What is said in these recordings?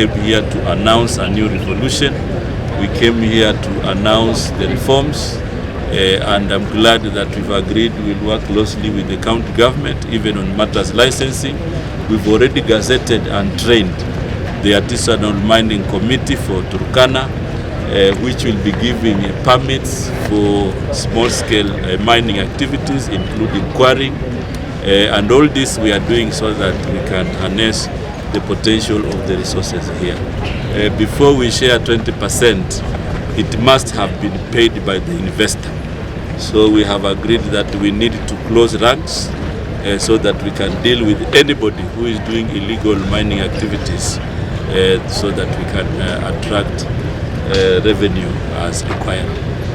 came here to announce a new revolution. We came here to announce the reforms, and I'm glad that we've agreed we'll work closely with the county government, even on matters licensing. We've already gazetted and trained the Artisanal Mining Committee for Turkana, which will be giving permits for small-scale mining activities, including quarrying. And all this we are doing so that we can harness the potential of the resources here. Before we share 20%, it must have been paid by the investor. So we have agreed that we need to close ranks so that we can deal with anybody who is doing illegal mining activities, so that we can attract revenue as required.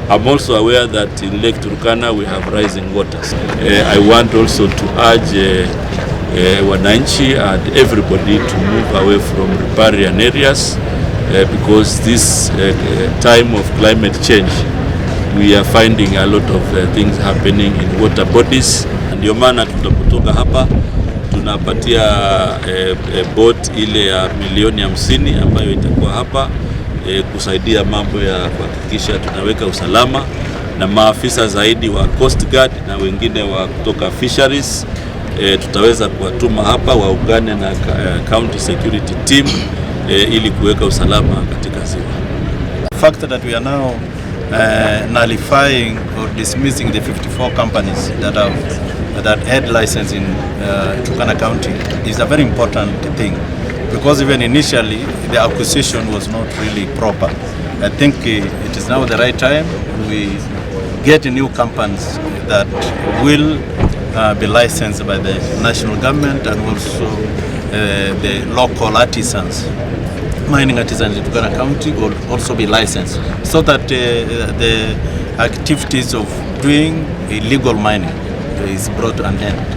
I'm also aware that in Lake Turkana we have rising waters. I want also to urge wananchi and everybody to move away from riparian areas, because this time of climate change we are finding a lot of things happening in water bodies. Ndio maana tutapotoka hapa tunapatia boat ile ya milioni 50 ambayo itakuwa hapa kusaidia mambo ya kuhakikisha tunaweka usalama, na maafisa zaidi wa Coast Guard na wengine wa kutoka fisheries tutaweza kuwatuma hapa waungane na county security team ili kuweka usalama katika ziwa. The fact that we are now nullifying or dismissing the 54 companies that had license in Turkana County is a very important thing, because even initially the acquisition was not really proper. I think it is now the right time we get new companies that will be licensed by the national government, and also the local artisans, mining artisans in Turkana County will also be licensed, so that the activities of doing illegal mining is brought to an end.